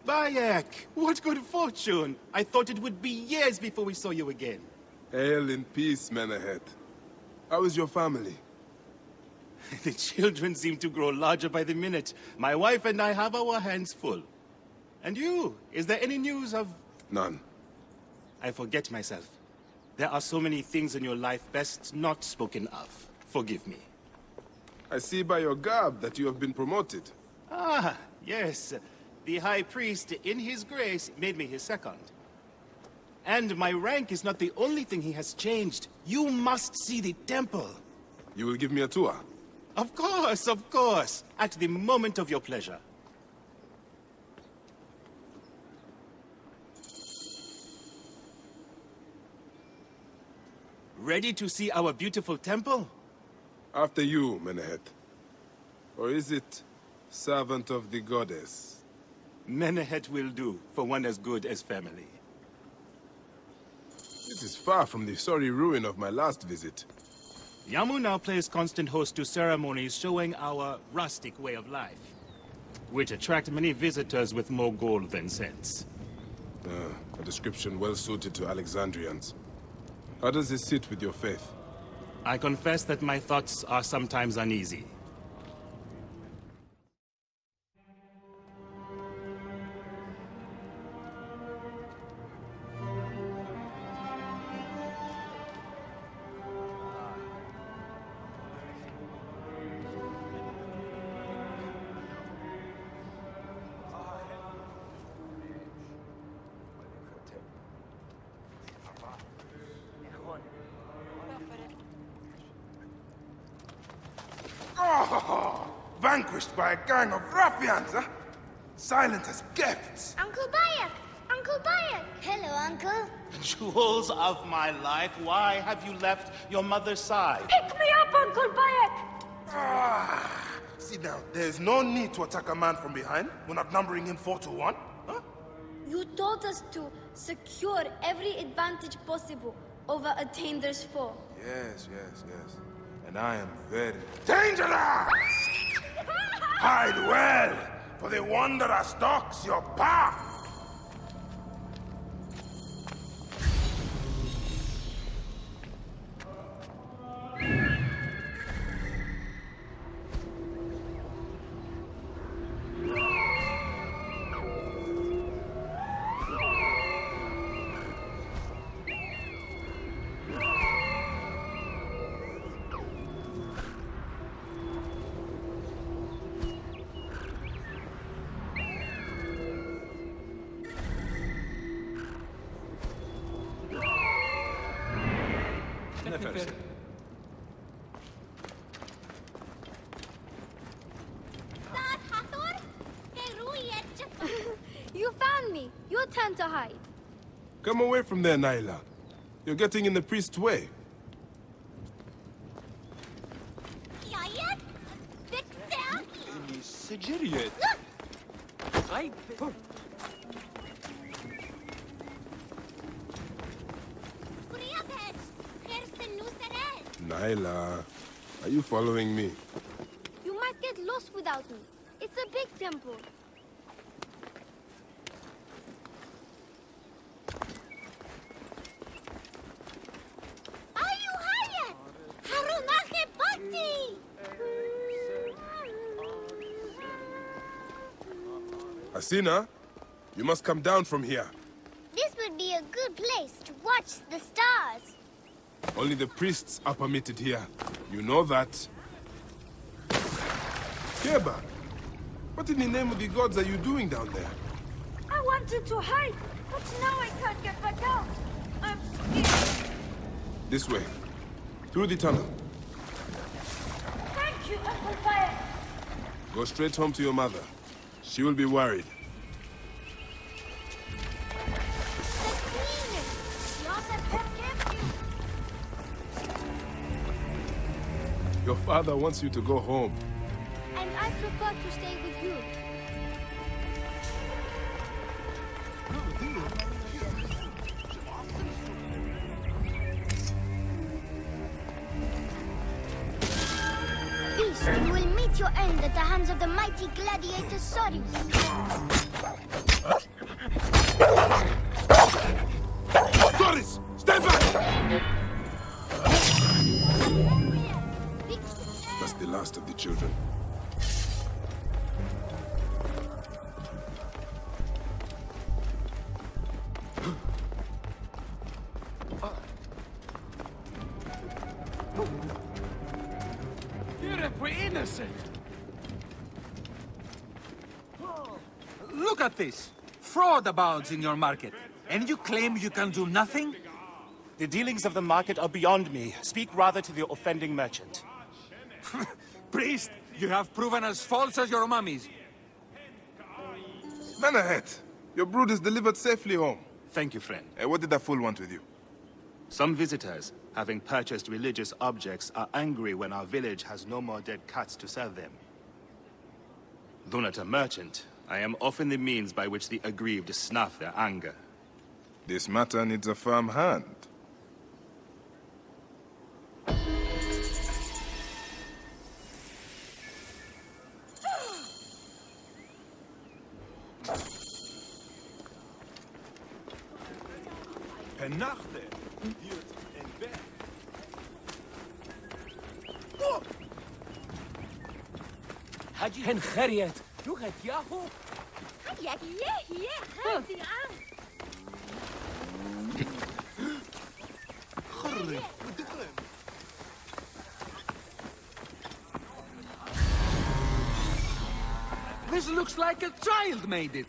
Bayek, what good fortune! I thought it would be years before we saw you again. Hail in peace, Menehet. How is your family? The children seem to grow larger by the minute. My wife and I have our hands full. And you? Is there any news of... None. I forget myself. There are so many things in your life best not spoken of. Forgive me. I see by your garb that you have been promoted. Ah, yes. The High Priest, in his grace, made me his second. And my rank is not the only thing he has changed. You must see the temple. You will give me a tour? Of course, of course. At the moment of your pleasure. Ready to see our beautiful temple? After you, Menehet. Or is it servant of the goddess? Menehet will do, for one as good as family. This is far from the sorry ruin of my last visit. Yamu now plays constant host to ceremonies showing our rustic way of life, which attract many visitors with more gold than sense. A description well suited to Alexandrians. How does this sit with your faith? I confess that my thoughts are sometimes uneasy. Oh, vanquished by a gang of ruffians, huh? Silent as gifts. Uncle Bayek! Uncle Bayek! Hello, Uncle. Jewels of my life, why have you left your mother's side? Pick me up, Uncle Bayek! Sit down. There's no need to attack a man from behind. We're not numbering him 4-1. Huh? You told us to secure every advantage possible over a Tainder's foe. Yes. And I am very dangerous! Hide well, for the wanderer stalks your path! You found me. Your turn to hide. Come away from there, Naila. You're getting in the priest's way. Naila. Are you following me? You might get lost without me. It's a big temple. Are you hired? Harunache Bhakti! Asina, you must come down from here. This would be a good place to watch the stars. Only the priests are permitted here. You know that. Keba, what in the name of the gods are you doing down there? I wanted to hide, but now I can't get back out. I'm scared. This way. Through the tunnel. Thank you, Uncle Fire. Go straight home to your mother. She will be worried. Your father wants you to go home. And I prefer to stay with you. Beast, you will meet your end at the hands of the mighty gladiator Soris. Doris! Stand back! That's the last of the children. We're innocent! Look at this! Fraud abounds in your market, and you claim you can do nothing? The dealings of the market are beyond me. Speak rather to the offending merchant. Priest, you have proven as false as your mummies. Man ahead! Your brood is delivered safely home. Thank you, friend. What did that fool want with you? Some visitors, having purchased religious objects, are angry when our village has no more dead cats to sell them. Though not a merchant, I am often the means by which the aggrieved snuff their anger. This matter needs a firm hand. Pennachte, hier en weg. Hen Gerriet, look at Yahoo! This looks like a child made it.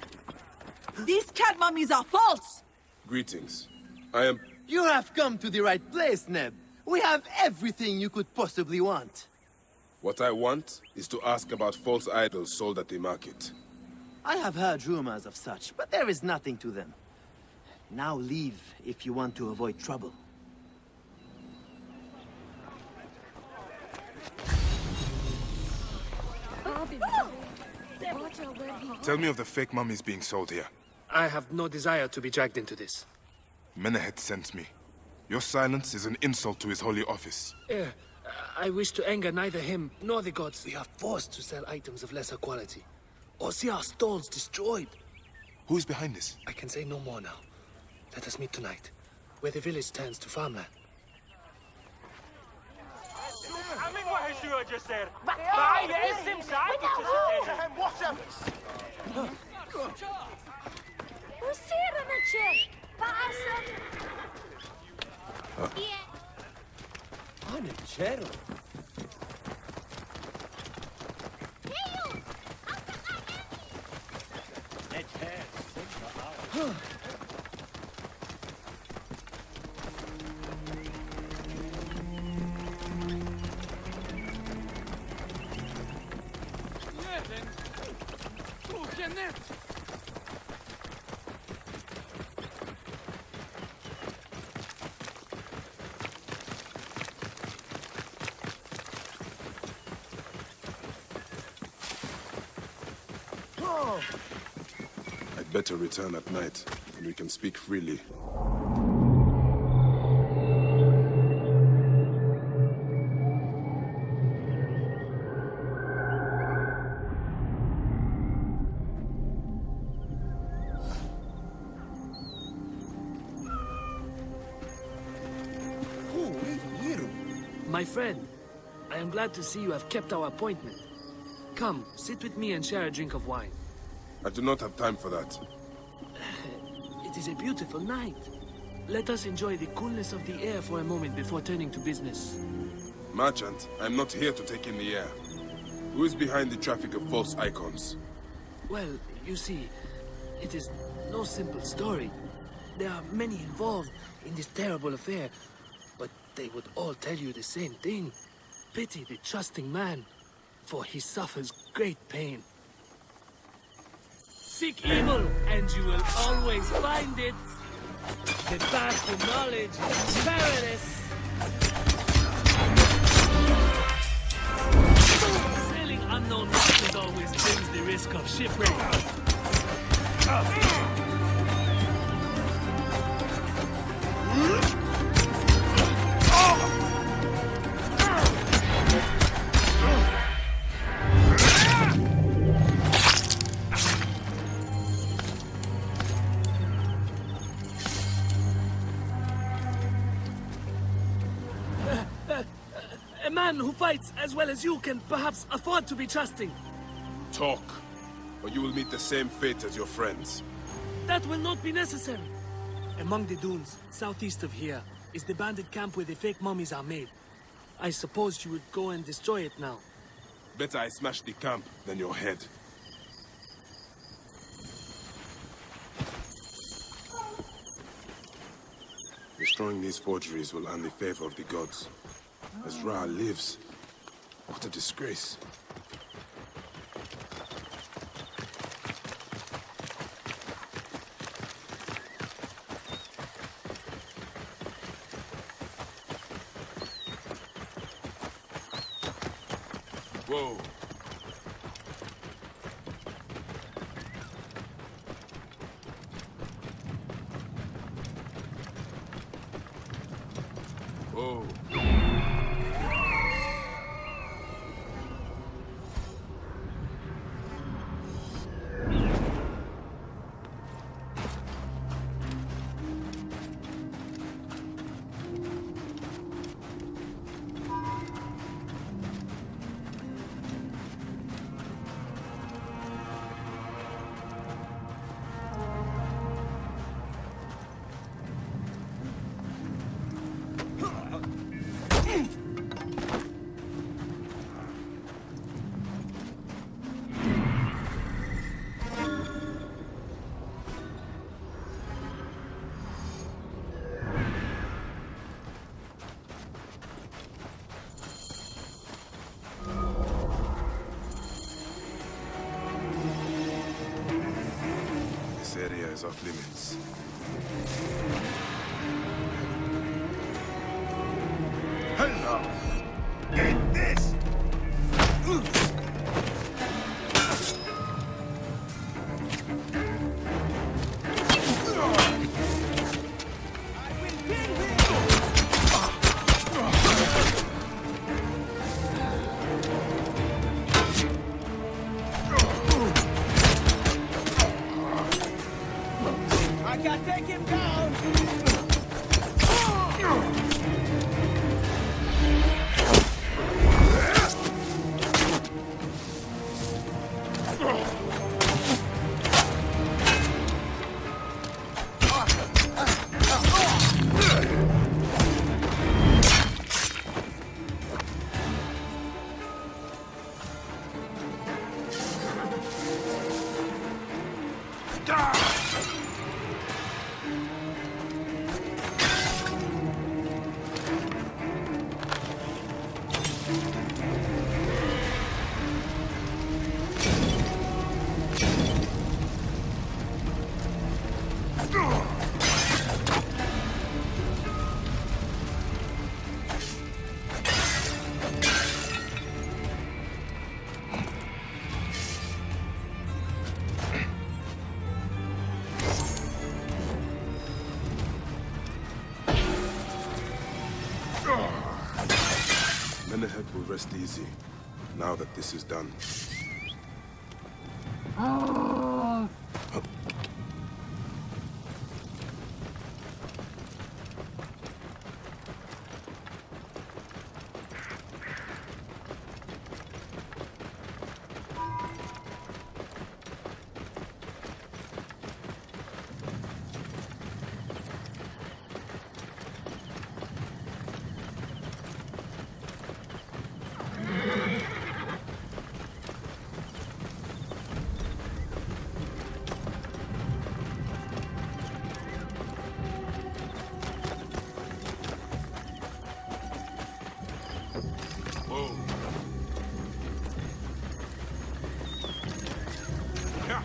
These cat mummies are false! Greetings. I am... You have come to the right place, Neb. We have everything you could possibly want. What I want is to ask about false idols sold at the market. I have heard rumors of such, but there is nothing to them. Now leave if you want to avoid trouble. Tell me of the fake mummies being sold here. I have no desire to be dragged into this. Menehet sent me. Your silence is an insult to his holy office. I wish to anger neither him nor the gods. We are forced to sell items of lesser quality, or see our stalls destroyed. Who is behind this? I can say no more now. Let us meet tonight, where the village turns to farmland. I'd better return at night, and we can speak freely. My friend, I am glad to see you have kept our appointment. Come, sit with me and share a drink of wine. I do not have time for that. It is a beautiful night. Let us enjoy the coolness of the air for a moment before turning to business. Merchant, I am not here to take in the air. Who is behind the traffic of false icons? Well, you see, it is no simple story. There are many involved in this terrible affair, but they would all tell you the same thing. Pity the trusting man, for he suffers great pain. Seek evil, and you will always find it. The path to knowledge is perilous. Sailing unknown waters always brings the risk of shipwreck. A man who fights as well as you can perhaps afford to be trusting. Talk, or you will meet the same fate as your friends. That will not be necessary. Among the dunes, southeast of here, is the bandit camp where the fake mummies are made. I suppose you would go and destroy it now. Better I smash the camp than your head. Destroying these forgeries will earn the favor of the gods. As Ra lives, what a disgrace. Whoa. Whoa. This area is off limits. Hello! Get this! Menehet will rest easy, now that this is done. Whoa. Yeah.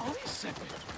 Oh, is it?